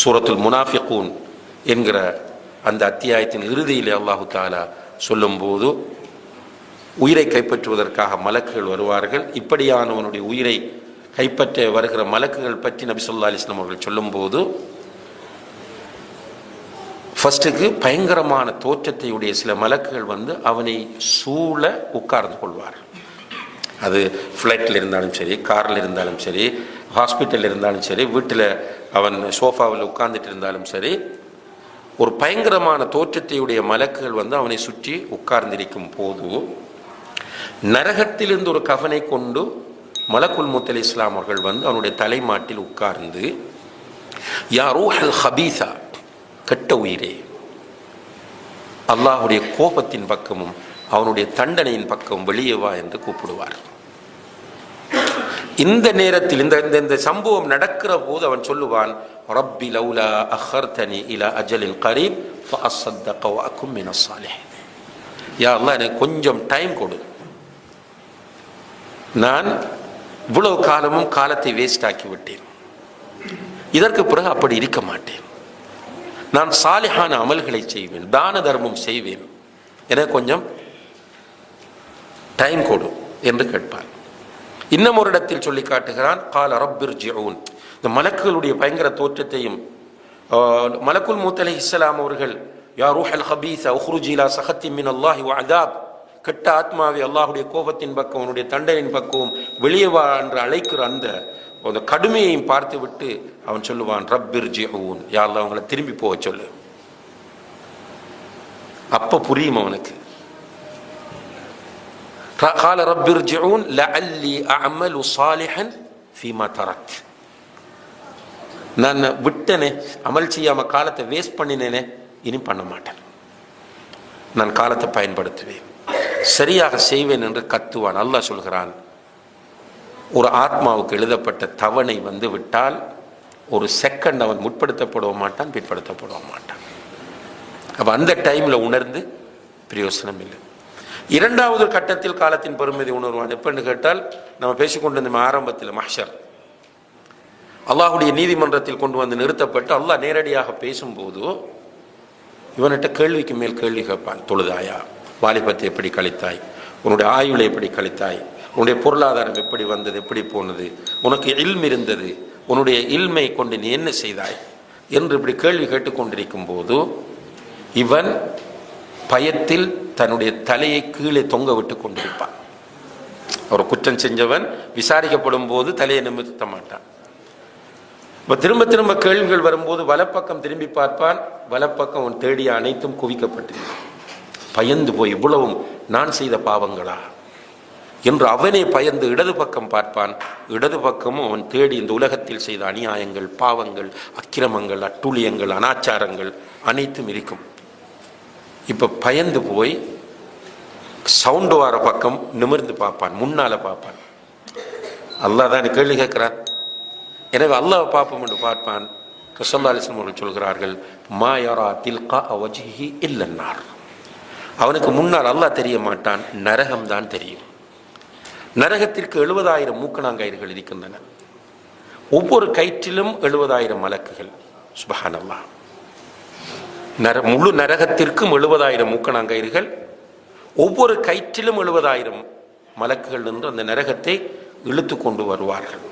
சூரத்துல் முனாஃபிகூன் என்கிற அந்த அத்தியாயத்தின் இறுதியிலே அல்லாஹு தாலா சொல்லும்போது உயிரை கைப்பற்றுவதற்காக மலக்குகள் வருவார்கள். இப்படியானவனுடைய உயிரை கைப்பற்ற வருகிற மலக்குகள் பற்றி நபி ஸல்லல்லாஹு அலைஹி வஸல்லம் அவர்கள் சொல்லும்போது ஃபர்ஸ்ட்டுக்கு பயங்கரமான தோற்றத்தையுடைய சில மலக்குகள் வந்து அவனை சூழ உட்கார்ந்து கொள்வார்கள். அது ஃப்ளைட்டில் இருந்தாலும் சரி, காரில் இருந்தாலும் சரி, ஹாஸ்பிட்டலில் இருந்தாலும் சரி, வீட்டில் அவன் சோஃபாவில் உட்கார்ந்துட்டு இருந்தாலும் சரி, ஒரு பயங்கரமான தோற்றத்தையுடைய மலக்குகள் வந்து அவனை சுற்றி உட்கார்ந்திருக்கும் போது நரகத்திலிருந்து ஒரு கஃனை கொண்டு மலக்குல் மௌத் அலைஹிஸ்ஸலாம் அவர்கள் வந்து அவனுடைய தலைமாட்டில் உட்கார்ந்து யா ரூஹல் ஹபீஸா, கெட்ட உயிரே, அல்லாஹுடைய கோபத்தின் பக்கமும் அவனுடைய தண்டனையின் பக்கம் வெளியே வா என்று கூப்பிடுவார். இந்த நேரத்தில் இந்த சம்பவம் நடக்கிற போது அவன் சொல்லுவான், ரப்பி லௌலா அஹர்தனி இலா அஜலின் கரீப் ஃபஅஸ்ஸதக வ அகும் மினஸ் ஸாலிஹீன். யா அல்லாஹ், எனக்கு கொஞ்சம் டைம் கொடு, நான் இவ்வளவு காலமும் காலத்தை வேஸ்ட் ஆக்கி விட்டேன், இதற்கு பிறகு அப்படி இருக்க மாட்டேன், நான் சாலிஹான அமல்களை செய்வேன், தான தர்மம் செய்வேன், எனக்கு கொஞ்சம் டைம் கொடு என்று கேட்பான். இன்னும் ஒரு இடத்தில் சொல்லி காட்டுகிறான், கால ரப்பிர்ஜிஊன். இந்த மலக்குகளுடைய பயங்கர தோற்றத்தையும் மலக்குல் மௌத் அலைஹிஸ்ஸலாம் அவர்கள் யா ரூஹல் ஹபீஸா உக்ருஜி இலா சஹத்தி மினல்லாஹி வ அதாப், கெட்ட ஆத்மாவை அல்லாஹுடைய கோபத்தின் பக்கம் அவனுடைய தண்டனையின் பக்கம் வெளியே வா என்று அழைக்கிற அந்த கடுமையையும் பார்த்து விட்டு அவன் சொல்லுவான், ரப்பிர்ஜிஊன், யா அல்லாஹ் அவங்களை திரும்பி போக சொல்லு. அப்ப புரியும் அவனுக்கு. قال رب ارجعون لعلي اعمل صالحا فيما تركت. நான் விட்டனே, அமல் செய்யாம காலத்தை வேஸ்ட் பண்ணினேனே, இனி பண்ண மாட்டேன், நான் காலத்தை பயன்படுத்துவேன், சரியாக செய்வேன் என்று கத்துவான். அல்லாஹ் சொல்கிறான், ஒரு ஆத்மாவுக்கு எழுதப்பட்ட தவணை வந்து விட்டால் ஒரு செகண்ட் அவன் முற்படுத்தப்பட மாட்டான், பிற்படுத்தப்பட மாட்டான். அப்ப அந்த டைம்ல உணர்ந்து பிரயோசனம் இல்லை. இரண்டாவது கட்டத்தில் காலத்தின் பெருமதி உணர்வான். எப்பன்னு கேட்டால், நம்ம பேசிக்கொண்டிருந்த ஆரம்பத்தில் மஹ்ஷர் அல்லாஹுடைய நீதிமன்றத்தில் கொண்டு வந்து நிறுத்தப்பட்டு அல்லாஹ் நேரடியாக பேசும்போது இவன்கிட்ட கேள்விக்கு மேல் கேள்வி கேட்பான். தொழுதாயா, வாலிபத்தை எப்படி கழித்தாய், உன்னுடைய ஆயுளை எப்படி கழித்தாய், உன்னுடைய பொருளாதாரம் எப்படி வந்தது, எப்படி போனது, உனக்கு இல்ம் இருந்தது, உன்னுடைய இல்மை கொண்டு நீ என்ன செய்தாய் என்று இப்படி கேள்வி கேட்டுக்கொண்டிருக்கும் போது இவன் பயத்தில் தன்னுடைய தலையை கீழே தொங்க விட்டு கொண்டிருப்பான். ஒரு குற்றம் செஞ்சவன் விசாரிக்கப்படும் போது தலையை நிமிர்த்த மாட்டான். திரும்ப திரும்ப கேள்விகள் வரும்போது வலப்பக்கம் திரும்பி பார்ப்பான். வலப்பக்கம் அவன் தேடிய அனைத்தும் குவிக்கப்பட்டிருக்கும். பயந்து போய் இவ்வளவும் நான் செய்த பாவங்களா என்று அவனே பயந்து இடது பக்கம் பார்ப்பான். இடது பக்கமும் அவன் தேடி இந்த உலகத்தில் செய்த அநியாயங்கள், பாவங்கள், அக்கிரமங்கள், அட்டூழியங்கள், அனாச்சாரங்கள் அனைத்தும் இருக்கும். இப்ப பயந்து போய் சவுண்டு வர பக்கம் நிமிர்ந்து பார்ப்பான், முன்னால பார்ப்பான். அல்லாஹ் தான் கேள்வி கேட்கிறான். எனவே அல்லாஹ் பார்ப்போம் என்று பார்ப்பான். ஸல்லல்லாஹு அலைஹி வஸல்லம் அவர்கள் சொல்கிறார்கள், மா யரா தில்கா வஜ்ஹி இல்ல நார். அவனுக்கு முன்னால் அல்லாஹ் தெரிய மாட்டான், நரகம் தான் தெரியும். நரகத்திற்கு 70,000 மூக்கணாங்கயிறுகள் இருக்கின்றன. ஒவ்வொரு கயிற்றிலும் 70,000 மலக்குகள். சுப்ஹானல்லாஹ். முழு நரகத்திற்கும் 70,000 மூக்கணாங்கயிறுகள், ஒவ்வொரு கயிற்றிலும் 70,000 மலக்குகள் நின்று அந்த நரகத்தை இழுத்து கொண்டு வருவார்கள்.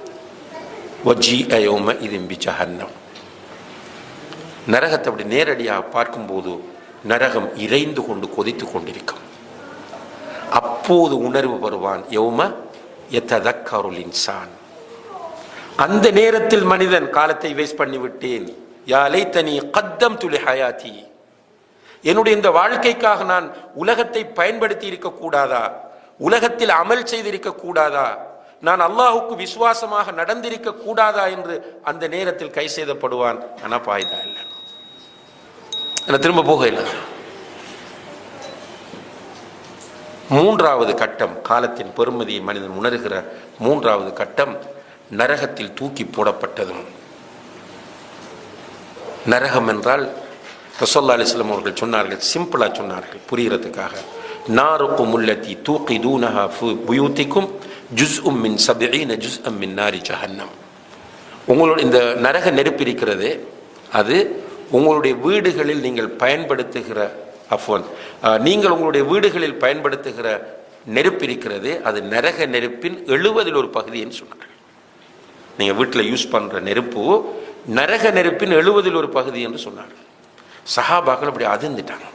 நரகத்தை அப்படி நேரடியாக பார்க்கும்போது நரகம் இறைந்து கொண்டு கொதித்து கொண்டிருக்கும். அப்போது உணர்வு வருவான். யௌம யததக்கருல் இன்சான். அந்த நேரத்தில் மனிதன் காலத்தை வேஸ்ட் பண்ணிவிட்டேன், யா லைத்தனி கத்தம்து லிஹயாதி, என்னுடைய இந்த வாழ்க்கைக்காக நான் உலகத்தை பயன்படுத்தி இருக்க கூடாதா, உலகத்தில் அமல் செய்திருக்க கூடாதா, நான் அல்லாஹுக்கு விசுவாசமாக நடந்திருக்க கூடாதா என்று அந்த நேரத்தில் கை செய்தப்படுவான். ஆனா பாய்தா இல்லை, திரும்ப போக இல்லை. மூன்றாவது கட்டம், காலத்தின் பெருமதியை மனிதன் உணர்கிற மூன்றாவது கட்டம், நரகத்தில் தூக்கி போடப்பட்டதும். நரகம் என்றால் ரசூலுல்லாஹி அலைஹி வஸல்லம் அவர்கள் சொன்னார்கள், சிம்பிளா சொன்னார்கள் புரிகிறதுக்காக, நாருக்கும் உள்ளத்தி தூகிதூனஹா ஃபி புயூதிக்கும் ஜுஸ்உம் மின் 70 ஜுஸ்அம் மின் நாரி ஜஹன்னம். உங்களோட இந்த நரக நெருப்பு இருக்கிறது, அது உங்களுடைய வீடுகளில் நீங்கள் பயன்படுத்துகிற நீங்கள் உங்களுடைய வீடுகளில் பயன்படுத்துகிற நெருப்பு இருக்கிறது, அது நரக நெருப்பின் 70 ஒரு பகுதின்னு சொன்னார்கள். நீங்கள் வீட்டில் யூஸ் பண்ணுற நெருப்பு நரக நெருப்பின் 70 ஒரு பகுதி என்று சொன்னார்கள். சஹாபாக்கள் அப்படி அதிர்ந்துட்டாங்க.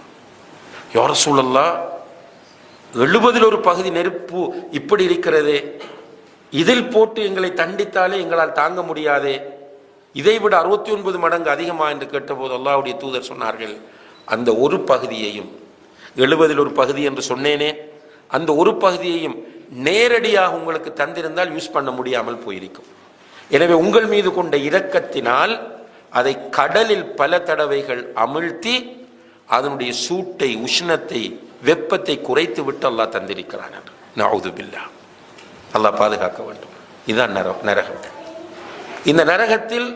யா ரசூலல்லாஹ், 70 ஒரு பகுதி நெருப்பு இப்படி இருக்கிறதே, இதில் போட்டு எங்களை தண்டித்தாலே எங்களால் தாங்க முடியாதே, இதைவிட 69 மடங்கு அதிகமா என்று கேட்டபோது அல்லாஹ்வுடைய தூதர் சொன்னார்கள், அந்த ஒரு பகுதியையும் 70 ஒரு பகுதி என்று சொன்னேனே, அந்த ஒரு பகுதியையும் நேரடியாக உங்களுக்கு தந்திருந்தால் யூஸ் பண்ண முடியாமல் போயிருக்கும். எனவே உங்கள் மீது கொண்ட இரக்கத்தினால் அதை கடலில் பல தடவைகள் அமிழ்த்தி அதனுடைய சூட்டை, உஷ்ணத்தை, வெப்பத்தை குறைத்து விட்டு அல்லாஹ் தந்திருக்கிறான். நஅூது பில்லாஹ், அல்லாஹ் பாதுகாக்க வேண்டும். இதுதான் நரகம். இந்த நரகத்தில்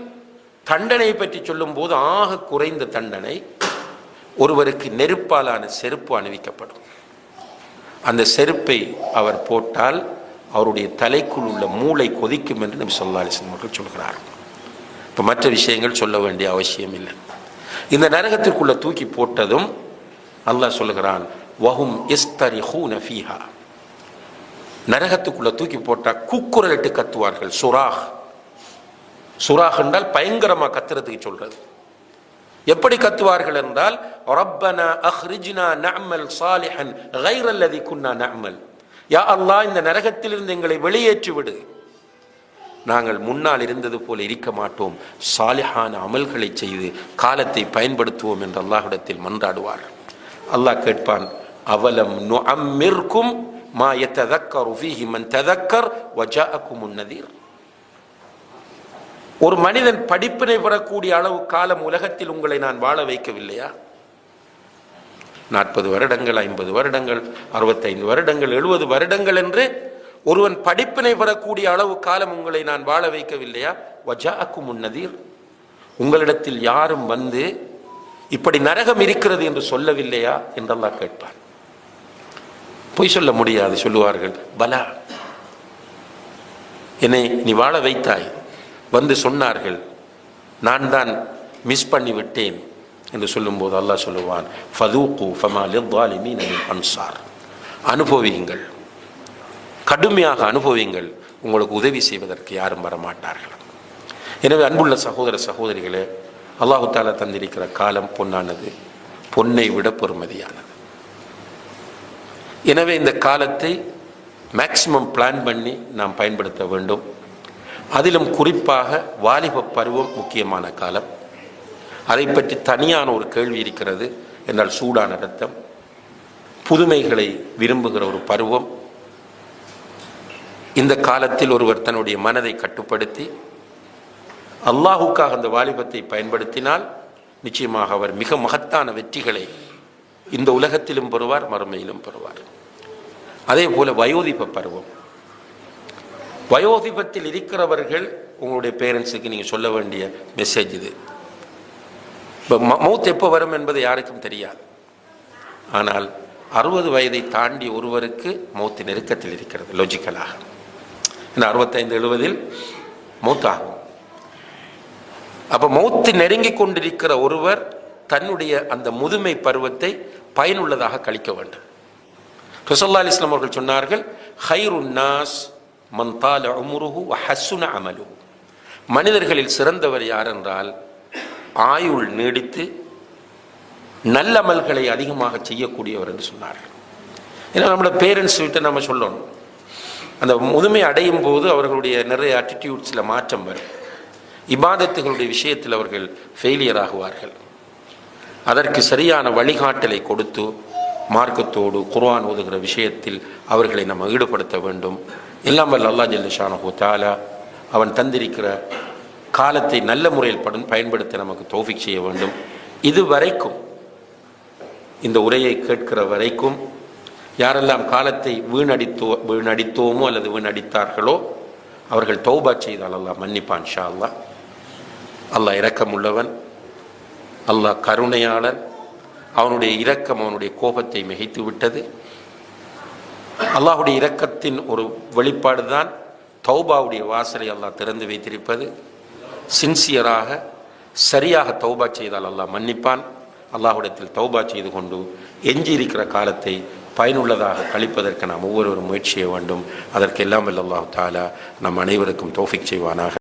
தண்டனை பற்றி சொல்லும் போது ஆக குறைந்த தண்டனை, ஒருவருக்கு நெருப்பாலான செருப்பு அணிவிக்கப்படும். அந்த செருப்பை அவர் போட்டால் அவருடைய தலைக்குள் உள்ள மூளை கொதிக்கும் என்று நபி ஸல்லல்லாஹு அலைஹி வஸல்லம் அவர்கள் சொல்கிறார். இப்போ மற்ற விஷயங்கள் சொல்ல வேண்டிய அவசியம் இல்லை. இந்த நரகத்திற்குள்ள தூக்கி போட்டதும் அல்லாஹ் சொல்கிறான், வஹும் யஸ்தரிஹூன ஃபீஹா, நரகத்துக்குள்ள தூக்கி போட்டால் கூக்குரலிட்டு கத்துவார்கள். சுராஹ் என்றால் பயங்கரமா கத்துறதுக்கு சொல்றது. எப்படி கத்துவார்கள் என்றால், ரப்பனா அஹ்ரிஜ்னா நஅமல் சாலிஹன் கைர அல்லதி குன்னா நஅமல், யா அல்லாஹ், இந்த நரகத்திலிருந்து எங்களை வெளியேற்றி விடு, நாங்கள் முன்னால் இருந்தது போல இருக்க மாட்டோம், சாலிஹான அமல்களை செய்து காலத்தை பயன்படுத்துவோம் என்று அல்லாஹ்விடத்தில் மன்றாடுவார். அல்லாஹ் கேட்பான், அவலம் நுஅம்மிர்கும் மா யததக்கரு ஃபீஹி மன் ததக்கர் வஜாஅகுமுன் நதீர். ஒரு மனிதன் படிப்பினை பெறக்கூடிய அளவு காலம் உலகத்தில் உங்களை நான் வாழ வைக்கவில்லையா? 40 வருடங்கள், 50 வருடங்கள், 65 வருடங்கள், 70 வருடங்கள் என்று ஒருவன் படிப்பினை பெறக்கூடிய அளவு காலம் உங்களை நான் வாழ வைக்கவில்லையா? வஜாஅகுமுன் நதீர், உங்களிடத்தில் யாரும் வந்து இப்படி நரகம் இருக்கிறது என்று சொல்லவில்லையா என்று அல்லாஹ் கேட்பான். பொய் சொல்ல முடியாது, சொல்லுவார்கள், பலா, என்னை நீ வாழ வைத்தாய், வந்து சொன்னார்கள், நான் தான் மிஸ் பண்ணி விட்டேன் என்று சொல்லும்போது அல்லாஹ் சொல்லுவான், ஃபதூகு ஃபமா லிஸ்ஸாலிமீன மின் அன்சார், அனுபவியுங்கள், கடுமையாக அனுபவியுங்கள், உங்களுக்கு உதவி செய்வதற்கு யாரும் வரமாட்டார்கள். எனவே அன்புள்ள சகோதர சகோதரிகளே, அல்லாஹு தஆலா தந்திருக்கிற காலம் பொன்னானது, பொன்னை விட பெறுமதியானது. எனவே இந்த காலத்தை மேக்சிமம் பிளான் பண்ணி நாம் பயன்படுத்த வேண்டும். அதிலும் குறிப்பாக வாலிப பருவம் முக்கியமான காலம். அதை பற்றி தனியான ஒரு கேள்வி இருக்கிறது. என்றால் சூடான இரத்தம், புதுமைகளை விரும்புகிற ஒரு பருவம். இந்த காலத்தில் ஒருவர் தன்னுடைய மனதை கட்டுப்படுத்தி அல்லாஹுக்காக அந்த வாலிபத்தை பயன்படுத்தினால் நிச்சயமாக அவர் மிக மகத்தான வெற்றிகளை இந்த உலகத்திலும் பெறுவார், மறுமையிலும் பெறுவார். அதே போல வயோதிப பருவம். வயோதிபத்தில் இருக்கிறவர்கள் உங்களுடைய பேரண்ட்ஸுக்கு நீங்கள் சொல்ல வேண்டிய மெசேஜ் இது. இப்போ மௌத் எப்போ வரும் என்பது யாருக்கும் தெரியாது. ஆனால் 60 வயதை தாண்டி ஒருவருக்கு மௌத்து நெருக்கத்தில் இருக்கிறது லாஜிக்கலாக. ஏன்னா 65-70 மௌத்தாகும். அப்போ மௌத்து நெருங்கி கொண்டிருக்கிற ஒருவர் தன்னுடைய அந்த முதுமை பருவத்தை பயனுள்ளதாக கழிக்க வேண்டும். ரசூலுல்லாஹி அலைஹி வஸல்லம் அவர்கள் சொன்னார்கள், ஹைருன் நாஸ் மன் தால உம்ருஹு வ ஹஸுன அமலுஹு, மனிதர்களில் சிறந்தவர் யார் என்றால் ஆயுள் நீடித்து நல்ல அமல்களை அதிகமாக செய்யக்கூடியவர் என்று சொன்னார்கள். ஏன்னா நம்மளோட பேரண்ட்ஸ் கிட்ட நம்ம சொல்லணும், அந்த முதுமை அடையும் போது அவர்களுடைய நிறைய ஆட்டிடியூட்ஸில் மாற்றம் வரும். இபாதத்துகளுடைய விஷயத்தில் அவர்கள் ஃபெயிலியர் ஆகுவார்கள். அதற்கு சரியான வழிகாட்டலை கொடுத்து மார்க்கத்தோடு குர்ஆன் ஓதுகிற விஷயத்தில் அவர்களை நம்ம ஈடுபடுத்த வேண்டும். எல்லாம் வல்ல அல்லாஹ் ஜல்ல ஷானஹு தஆலா அவன் தந்திருக்கிற காலத்தை நல்ல முறையில் பயன்படுத்த நமக்கு தௌஃபீக் செய்ய வேண்டும். இதுவரைக்கும் இந்த உரையை கேட்கிற வரைக்கும் யாரெல்லாம் காலத்தை வீணடித்தோமோ அல்லது வீணடித்தார்களோ அவர்கள் தௌபா செய்தால் அல்லாஹ் மன்னிப்பான் இன்ஷா அல்லாஹ். அல்லாஹ் இரக்கமுள்ளவன், அல்லாஹ் கருணையாளன். அவனுடைய இரக்கம் அவனுடைய கோபத்தை மிகைத்து விட்டது. அல்லாஹுடைய இரக்கத்தின் ஒரு வெளிப்பாடு தான் தௌபாவுடைய வாசலை அல்லாஹ் திறந்து வைத்திருப்பது. சின்சியராக சரியாக தௌபா செய்தால் அல்லாஹ் மன்னிப்பான். அல்லாஹ்விடத்தில் தௌபா செய்து கொண்டு எஞ்சி இருக்கிற காலத்தை பயனுள்ளதாக கழிப்பதற்கு நாம் ஒவ்வொருவரும் முயற்சி செய்ய வேண்டும். அதற்கெல்லாம் வல்ல அல்லாஹ் தஆலா நம் அனைவருக்கும் தௌஃபீக் செய்வானாக.